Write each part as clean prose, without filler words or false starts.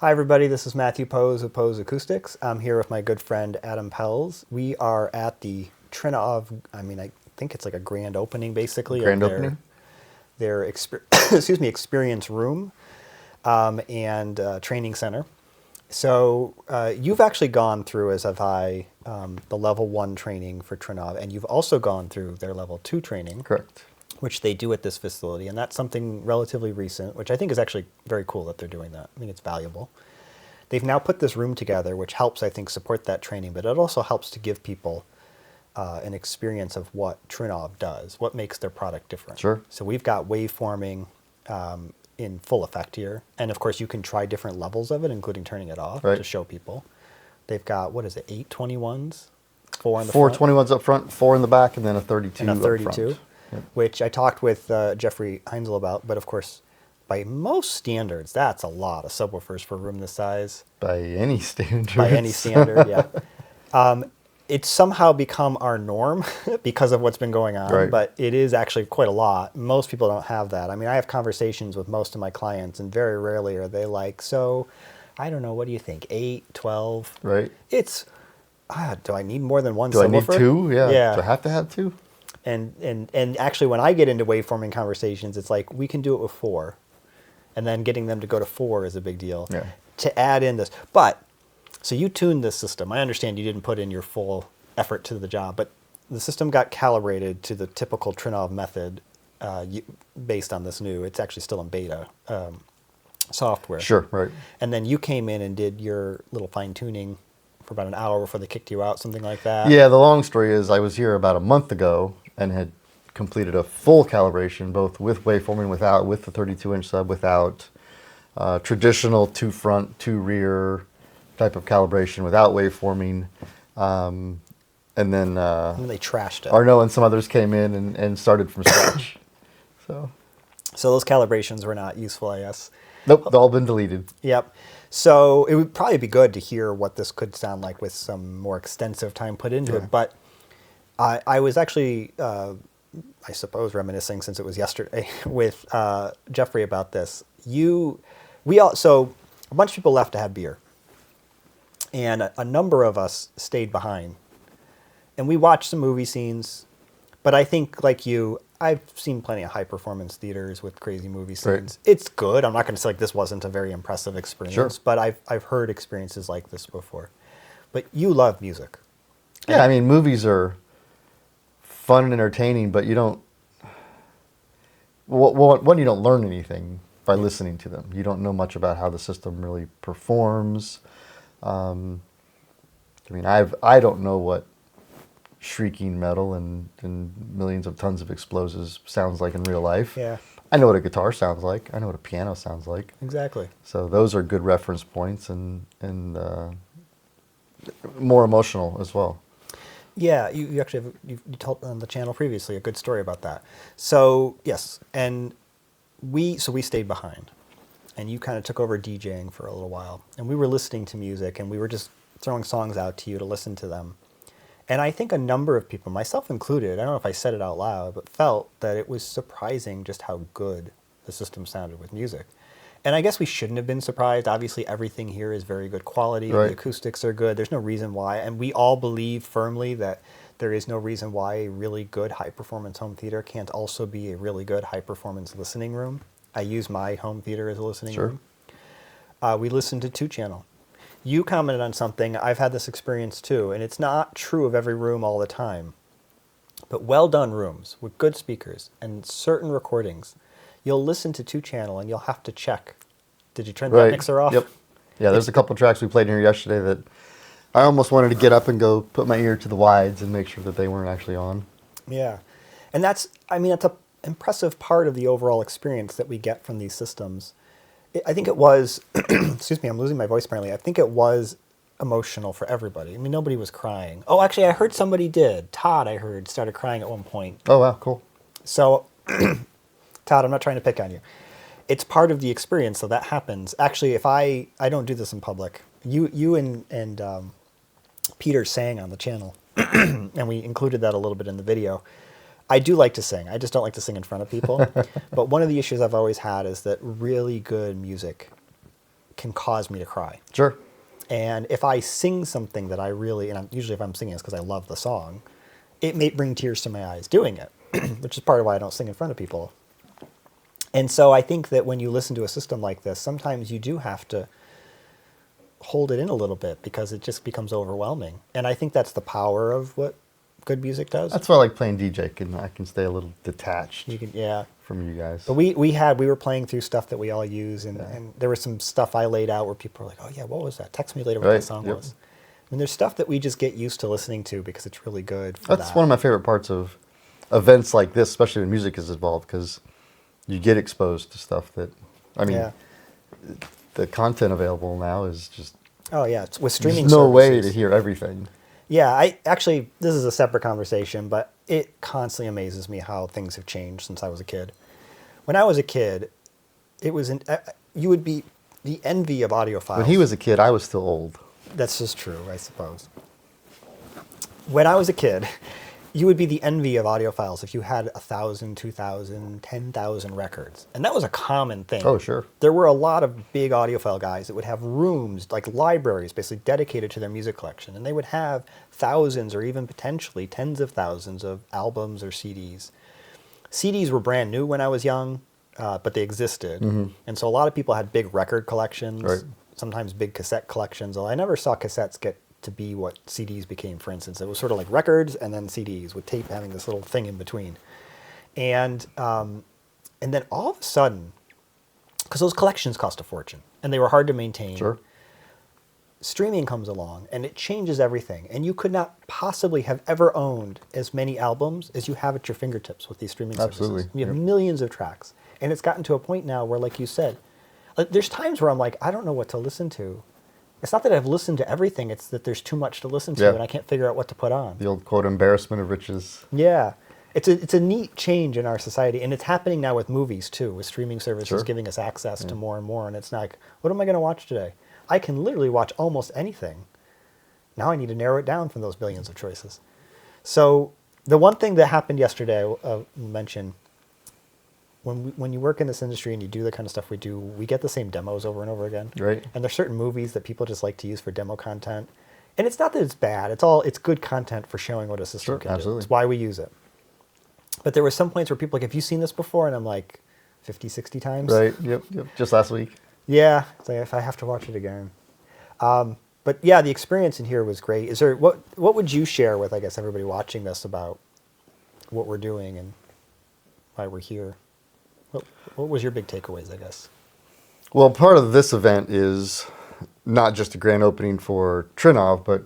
Hi everybody, this is Matthew Poes of Poes Acoustics. I'm here with my good friend Adam Pelz. We are at the Trinnov, I think it's like a grand opening basically Grand of opening? their experience room and training center. So you've actually gone through, as have I, the level 1 training for Trinnov, and you've also gone through their level 2 training. Correct. Which they do at this facility, and that's something relatively recent, which I think is actually very cool that they're doing that. I think it's valuable. They've now put this room together, which helps, I think, support that training, but it also helps to give people an experience of what Trinnov does, what makes their product different. Sure. So we've got waveforming in full effect here, and of course you can try different levels of it, including turning it off to show people. They've got, what is it, 8 21s? 4 in the front? 4 21s up front, 4 in the back, and then a 32 and a 32. up front. Yep. Which I talked with Jeffrey Heinzel about, but of course, by most standards, that's a lot of subwoofers for a room this size. By any standard. By any standard, yeah. It's somehow become our norm because of what's been going on, but it is actually quite a lot. Most people don't have that. I mean, I have conversations with most of my clients, and very rarely are they like, so, I don't know, what do you think, 8, 12? Right. It's, do I need more than one do subwoofer? I need 2? Yeah. Do I have to have 2? And actually, when I get into waveforming conversations, it's like, we can do it with 4. And then getting them to go to 4 is a big deal. Yeah. To add in this. But, so you tuned this system. I understand you didn't put in your full effort to the job, but the system got calibrated to the typical Trinnov method based on this new, it's actually still in beta, software. Sure, right. And then you came in and did your little fine tuning for about an hour before they kicked you out, something like that. Yeah, the long story is I was here about a month ago and had completed a full calibration, both with waveforming, without, with the 32-inch sub, without, traditional 2 front, 2 rear type of calibration, without waveforming. And then they trashed it. Arno and some others came in and started from scratch. So those calibrations were not useful, I guess. Nope, they've all been deleted. Yep. So it would probably be good to hear what this could sound like with some more extensive time put into it. But I was actually, I suppose, reminiscing since it was yesterday with Jeffrey about this. So a bunch of people left to have beer. And a number of us stayed behind. And we watched some movie scenes. But I think, like you, I've seen plenty of high-performance theaters with crazy movie scenes. Right. It's good. I'm not going to say like this wasn't a very impressive experience, but I've heard experiences like this before. But you love music. Yeah, I mean, movies are fun and entertaining, but you don't, one, you don't learn anything by listening to them. You don't know much about how the system really performs. I mean, I don't know what shrieking metal and millions of tons of explosives sounds like in real life. Yeah. I know what a guitar sounds like. I know what a piano sounds like. Exactly. So those are good reference points and more emotional as well. Yeah, you actually have, you told on the channel previously a good story about that. So yes, and we stayed behind, and you kind of took over DJing for a little while, and we were listening to music, and we were just throwing songs out to you to listen to them. And I think a number of people, myself included, I don't know if I said it out loud, but felt that it was surprising just how good the system sounded with music. And I guess we shouldn't have been surprised. Obviously, everything here is very good quality. Right. The acoustics are good. There's no reason why. And we all believe firmly that there is no reason why a really good high-performance home theater can't also be a really good high-performance listening room. I use my home theater as a listening room. We listened to 2-channel. You commented on something. I've had this experience too, and it's not true of every room all the time. But well-done rooms with good speakers and certain recordings, you'll listen to 2-channel and you'll have to check. Did you turn that mixer off? Yep. Yeah, there's a couple tracks we played in here yesterday that I almost wanted to get up and go put my ear to the wides and make sure that they weren't actually on. Yeah. And that's an impressive part of the overall experience that we get from these systems. I think it was, excuse me, I'm losing my voice apparently. I think it was emotional for everybody. I mean, nobody was crying. Oh, actually, I heard somebody did. Todd, I heard, started crying at one point. Oh, wow, cool. So, Todd, I'm not trying to pick on you. It's part of the experience, so that happens. Actually, if I don't do this in public, you and Peter sang on the channel, and we included that a little bit in the video. I do like to sing. I just don't like to sing in front of people. But one of the issues I've always had is that really good music can cause me to cry. Sure. And if I sing something that I really, and usually if I'm singing it's because I love the song, it may bring tears to my eyes doing it, which is part of why I don't sing in front of people. And so I think that when you listen to a system like this, sometimes you do have to hold it in a little bit because it just becomes overwhelming. And I think that's the power of what good music does. That's why I like playing DJ. I can stay a little detached You can, yeah. from you guys. But we were playing through stuff that we all use, and there was some stuff I laid out where people were like, "Oh yeah, what was that? Text me later what that song was." And there's stuff that we just get used to listening to because it's really good. That's one of my favorite parts of events like this, especially when music is involved, because you get exposed to stuff that, I mean, the content available now is just. Oh yeah, it's, with streaming. There's no way services. to hear everything. Yeah, this is a separate conversation, but it constantly amazes me how things have changed since I was a kid. When I was a kid, it was you would be the envy of audiophiles. When he was a kid, I was still old. That's just true, I suppose. When I was a kid, you would be the envy of audiophiles if you had 1,000, 2,000, 10,000 records. And that was a common thing. Oh, sure. There were a lot of big audiophile guys that would have rooms, like libraries, basically dedicated to their music collection. And they would have thousands or even potentially tens of thousands of albums or CDs. CDs were brand new when I was young, but they existed. Mm-hmm. And so a lot of people had big record collections, Right. sometimes big cassette collections. Although I never saw cassettes get to be what CDs became, for instance. It was sort of like records and then CDs with tape having this little thing in between. And then all of a sudden, because those collections cost a fortune and they were hard to maintain, Sure. streaming comes along and it changes everything. And you could not possibly have ever owned as many albums as you have at your fingertips with these streaming services. Absolutely. You have millions of tracks. And it's gotten to a point now where, like you said, there's times where I'm like, I don't know what to listen to. It's not that I've listened to everything, it's that there's too much to listen to and I can't figure out what to put on. The old quote, embarrassment of riches. Yeah. It's a neat change in our society, and it's happening now with movies too, with streaming services giving us access to more and more, and it's like, what am I going to watch today? I can literally watch almost anything. Now I need to narrow it down from those billions of choices. So the one thing that happened yesterday, I'll mention, when you work in this industry and you do the kind of stuff we do, we get the same demos over and over again. Right. And there's certain movies that people just like to use for demo content. And it's not that it's bad. It's good content for showing what a system can do. It's why we use it. But there were some points where people are like, have you seen this before? And I'm like, 50, 60 times. Right. Yep. Just last week. Yeah. It's like, if I have to watch it again. But yeah, the experience in here was great. Is there what would you share with, I guess, everybody watching this about what we're doing and why we're here? What was your big takeaways, I guess? Well, part of this event is not just a grand opening for Trinnov, but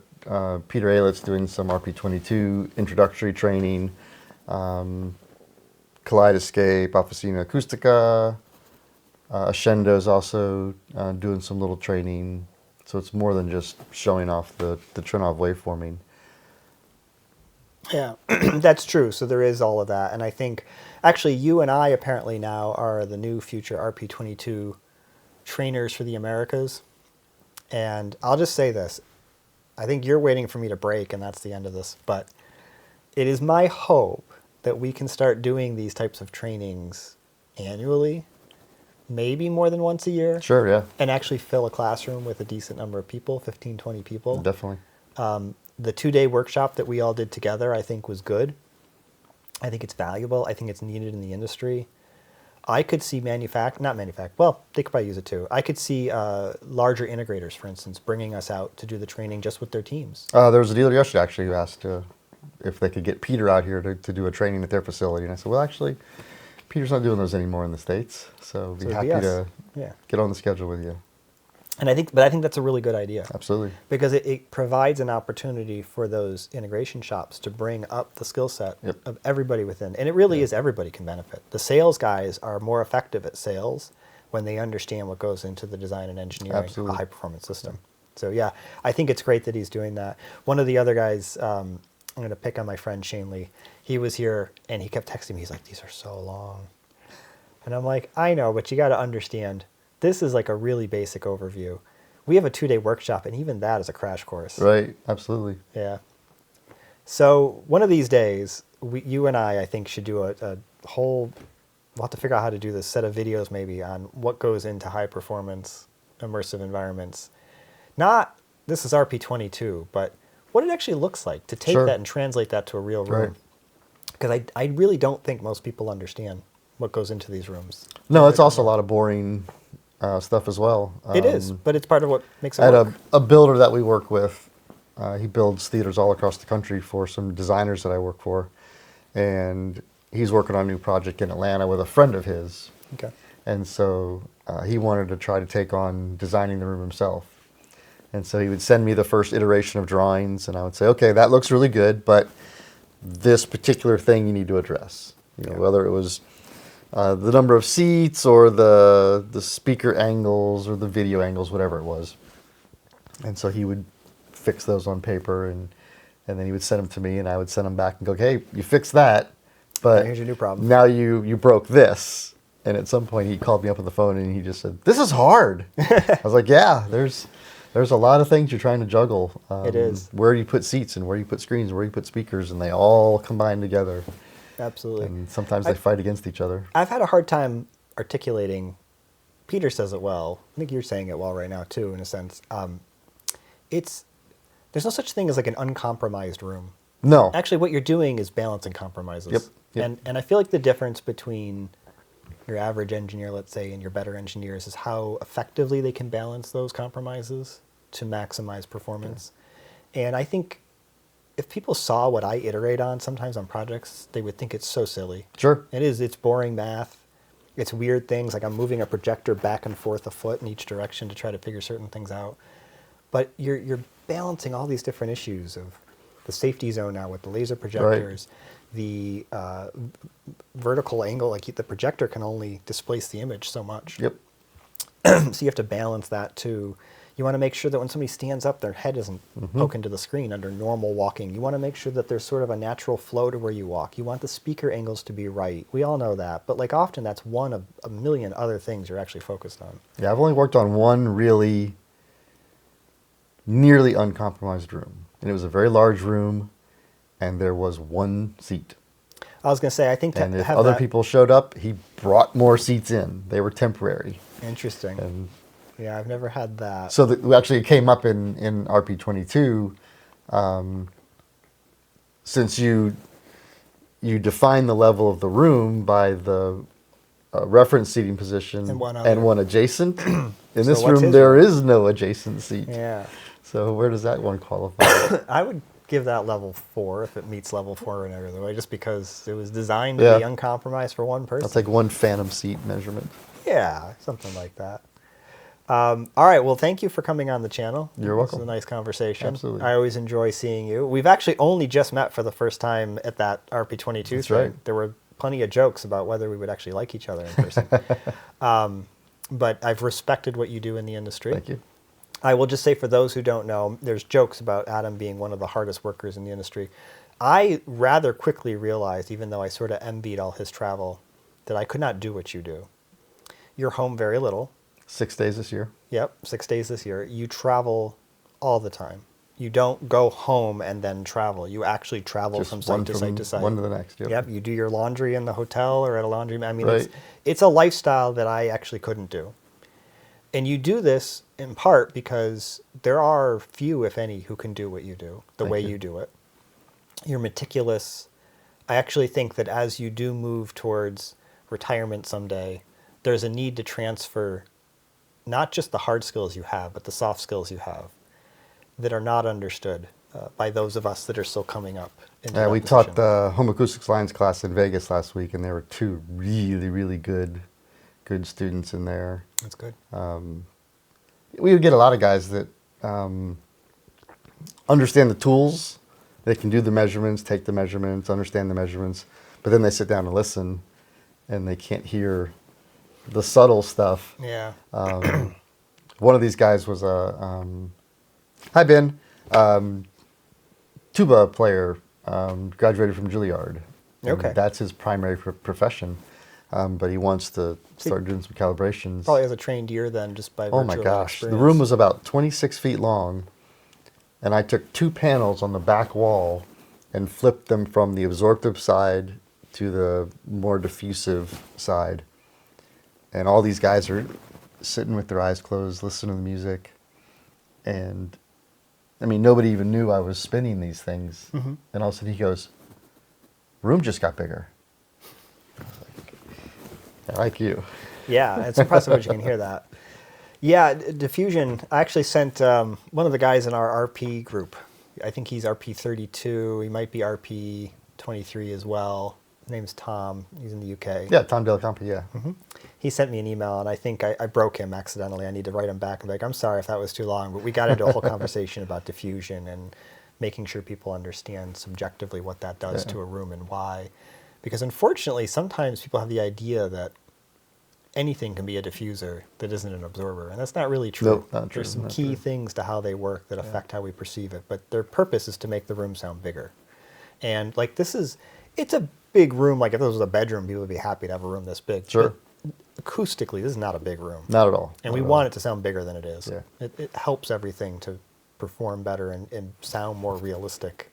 Peter Aylett's doing some RP22 introductory training, Kaleidoscape, Officina Acoustica, Ascendo's also doing some little training. So it's more than just showing off the Trinnov waveforming. Yeah, that's true. So there is all of that. And I think, actually, you and I apparently now are the new future RP22 trainers for the Americas. And I'll just say this. I think you're waiting for me to break, and that's the end of this. But it is my hope that we can start doing these types of trainings annually, maybe more than once a year. Sure, yeah. And actually fill a classroom with a decent number of people, 15, 20 people. Definitely. The 2-day workshop that we all did together, I think, was good. I think it's valuable. I think it's needed in the industry. I could see they could probably use it too. I could see larger integrators, for instance, bringing us out to do the training just with their teams. There was a dealer yesterday, actually, who asked if they could get Peter out here to do a training at their facility. And I said, well, actually, Peter's not doing those anymore in the States, so we'd be happy to get on the schedule with you. And I think that's a really good idea. Absolutely. Because it provides an opportunity for those integration shops to bring up the skill set of everybody within. And it really is everybody can benefit. The sales guys are more effective at sales when they understand what goes into the design and engineering of a high-performance system. So yeah, I think it's great that he's doing that. One of the other guys, I'm going to pick on my friend Shane Lee. He was here and he kept texting me. He's like, these are so long. And I'm like, I know, but you got to understand, this is like a really basic overview. We have a 2-day workshop, and even that is a crash course. Right, absolutely. Yeah. So one of these days, you and I think, should do a whole, we'll have to figure out how to do this set of videos maybe on what goes into high performance immersive environments. Not, this is RP22, but what it actually looks like to take Sure. that and translate that to a real Right. room. Because I really don't think most people understand what goes into these rooms. No, it's also a lot of boring stuff as well. It is, but it's part of what makes it I had work. a builder that we work with. He builds theaters all across the country for some designers that I work for. And he's working on a new project in Atlanta with a friend of his. Okay. And so he wanted to try to take on designing the room himself. And so he would send me the first iteration of drawings, and I would say, okay, that looks really good, but this particular thing you need to address. You know, whether it was the number of seats or the speaker angles or the video angles, whatever it was. And so he would fix those on paper, and then he would send them to me, and I would send them back and go, hey, you fixed that, but Here's your new problem. now you broke this. And at some point he called me up on the phone and he just said, this is hard. I was like, yeah, there's a lot of things you're trying to juggle. It is. Where you put seats and where you put screens, where you put speakers, and they all combine together. Absolutely. And sometimes they fight against each other. I've had a hard time articulating. Peter says it well. I think you're saying it well right now too, in a sense. There's no such thing as like an uncompromised room. No. Actually, what you're doing is balancing compromises. Yep. And I feel like the difference between your average engineer, let's say, and your better engineers is how effectively they can balance those compromises to maximize performance. And I think if people saw what I iterate on sometimes on projects, they would think it's so silly. Sure. It is. It's boring math. It's weird things, like I'm moving a projector back and forth a foot in each direction to try to figure certain things out. But you're balancing all these different issues of the safety zone now with the laser projectors, the vertical angle, like the projector can only displace the image so much. Yep. So you have to balance that too. You want to make sure that when somebody stands up, their head isn't poking to the screen under normal walking. You want to make sure that there's sort of a natural flow to where you walk. You want the speaker angles to be right. We all know that. But like often that's one of a million other things you're actually focused on. Yeah, I've only worked on one really nearly uncompromised room. And it was a very large room, and there was one seat. I was going to say, I think And to if have other that, people showed up, he brought more seats in. They were temporary. interesting. And Yeah, I've never had that. so actually it came up in RP22, since you define the level of the room by the reference seating position And one and other. one adjacent. In this what's room, his there room? is no adjacent seat. Yeah. So where does that one qualify? I would give that level 4 if it meets level 4 in every other way, just because it was designed to Yeah. be uncompromised for one person. I'll take one phantom seat measurement. Yeah, something like that. All right, well, thank you for coming on the channel. You're This welcome. was a nice conversation. Absolutely. I always enjoy seeing you. We've actually only just met for the first time at that RP22 That's thing. right. There were plenty of jokes about whether we would actually like each other in person. But I've respected what you do in the industry. Thank you. I will just say, for those who don't know, there's jokes about Adam being one of the hardest workers in the industry. I rather quickly realized, even though I sort of envied all his travel, that I could not do what you do. You're home very little. 6 days this year. Yep, 6 days this year. You travel all the time. You don't go home and then travel. You actually travel Just from site to site to site. one to the next. Yep. Yep, you do your laundry in the hotel or at a laundromat. I mean, Right. it's a lifestyle that I actually couldn't do. And you do this in part because there are few, if any, who can do what you do, the Thank way you. you do it. You're meticulous. I actually think that as you do move towards retirement someday, there's a need to transfer not just the hard skills you have, but the soft skills you have that are not understood by those of us that are still coming up. Into Yeah, that we position. taught the Home Acoustics Lines class in Vegas last week, and there were two really, really good students in there. That's good. We would get a lot of guys that understand the tools. They can do the measurements, take the measurements, understand the measurements, but then they sit down and listen, and they can't hear the subtle stuff. Yeah. One of these guys was a hi Ben, tuba player, graduated from Juilliard. And Okay. that's his primary profession, but he wants to start doing some calibrations. Probably has a trained ear then, just by virtue Oh my of gosh, the experience. room was about 26 feet long, and I took 2 panels on the back wall and flipped them from the absorptive side to the more diffusive side. And all these guys are sitting with their eyes closed, listening to the music. And, I mean, nobody even knew I was spinning these things. Mm-hmm. And all of a sudden he goes, room just got bigger. I like you. Yeah, it's impressive when you can hear that. Yeah, diffusion. I actually sent one of the guys in our RP group. I think he's RP32. He might be RP23 as well. His name's Tom. He's in the UK. Yeah, Tom Delacampi, yeah. Mm-hmm. He sent me an email, and I think I broke him accidentally. I need to write him back and be like, I'm sorry if that was too long, but we got into a whole conversation about diffusion and making sure people understand subjectively what that does to a room and why. Because unfortunately, sometimes people have the idea that anything can be a diffuser that isn't an absorber, and that's not really true. No, not true. There's some Not key true. things to how they work that affect how we perceive it, but their purpose is to make the room sound bigger. And like it's a big room. Like if this was a bedroom, people would be happy to have a room this big. Sure. But acoustically, this is not a big room. Not at all. And Not we at want all. it to sound bigger than it is. Yeah. It helps everything to perform better and sound more realistic.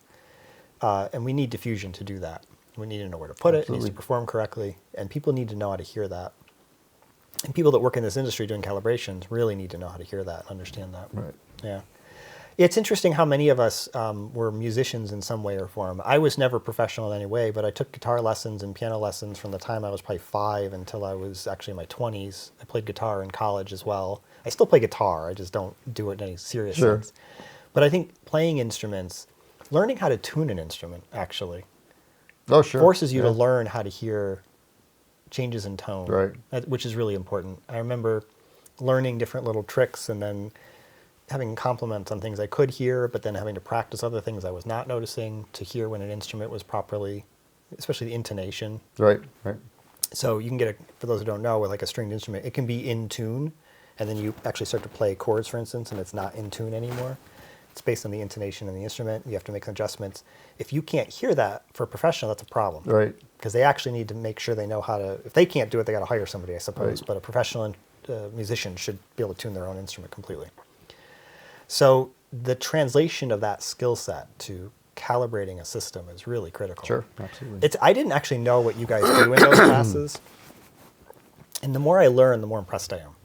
And we need diffusion to do that. We need to know where to put it. It needs to perform correctly. And people need to know how to hear that. And people that work in this industry doing calibrations really need to know how to hear that and understand that. Right. Yeah. It's interesting how many of us were musicians in some way or form. I was never professional in any way, but I took guitar lessons and piano lessons from the time I was probably 5 until I was actually in my 20s. I played guitar in college as well. I still play guitar. I just don't do it in any serious sense. But I think playing instruments, learning how to tune an instrument actually, forces you to learn how to hear changes in tone, which is really important. I remember learning different little tricks and then having compliments on things I could hear, but then having to practice other things I was not noticing to hear when an instrument was properly, especially the intonation. Right. So you can get for those who don't know, with like a stringed instrument, it can be in tune, and then you actually start to play chords, for instance, and it's not in tune anymore. It's based on the intonation in the instrument. You have to make some adjustments. If you can't hear that for a professional, that's a problem. Right. Because they actually need to make sure they know how to, if they can't do it, they got to hire somebody, I suppose. Right. But a professional musician should be able to tune their own instrument completely. So the translation of that skill set to calibrating a system is really critical. Sure, absolutely. I didn't actually know what you guys do in those classes. And the more I learn, the more impressed I am.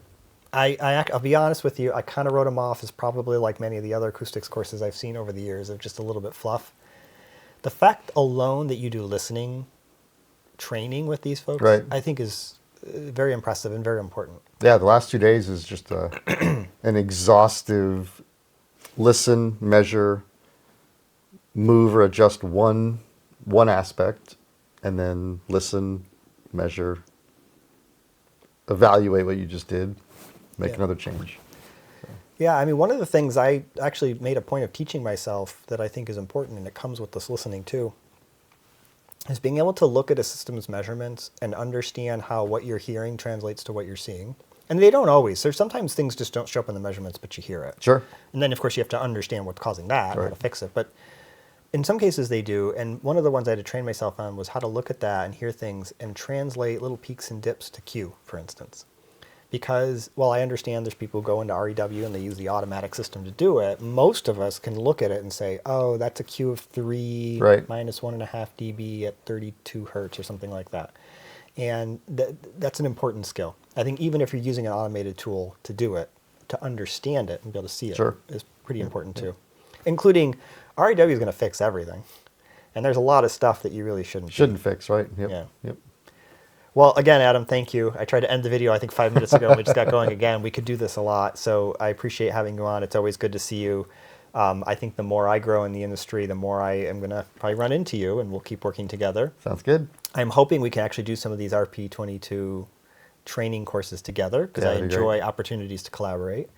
I'll be honest with you, I kind of wrote them off as probably like many of the other acoustics courses I've seen over the years of just a little bit fluff. The fact alone that you do listening training with these folks, I think is very impressive and very important. Yeah, the last 2 days is just an exhaustive listen, measure, move or adjust one aspect, and then listen, measure, evaluate what you just did, make another change. Yeah, I mean, one of the things I actually made a point of teaching myself that I think is important, and it comes with this listening too, is being able to look at a system's measurements and understand how what you're hearing translates to what you're seeing. And they don't always. There's sometimes things just don't show up in the measurements, but you hear it. Sure. And then, of course, you have to understand what's causing that and how to fix it. But in some cases, they do. And one of the ones I had to train myself on was how to look at that and hear things and translate little peaks and dips to Q, for instance. Because while I understand there's people who go into REW and they use the automatic system to do it, most of us can look at it and say, oh, that's a Q of 3 minus 1.5 dB at 32 hertz or something like that. And that's an important skill. I think even if you're using an automated tool to do it, to understand it and be able to see it is pretty important too. Including REW is going to fix everything. And there's a lot of stuff that you really shouldn't fix, right? Yep. Yeah. Yep. Well, again, Adam, thank you. I tried to end the video, I think 5 minutes ago, and we just got going again. We could do this a lot, so I appreciate having you on. It's always good to see you. I think the more I grow in the industry, the more I am going to probably run into you, and we'll keep working together. Sounds good. I'm hoping we can actually do some of these RP22 training courses together, because I enjoy opportunities to collaborate.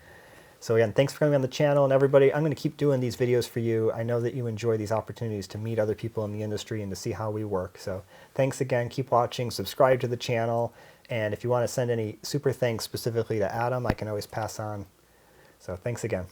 So again, thanks for coming on the channel, and everybody, I'm going to keep doing these videos for you. I know that you enjoy these opportunities to meet other people in the industry and to see how we work. So thanks again, keep watching, subscribe to the channel, and if you want to send any super thanks specifically to Adam, I can always pass on. So thanks again.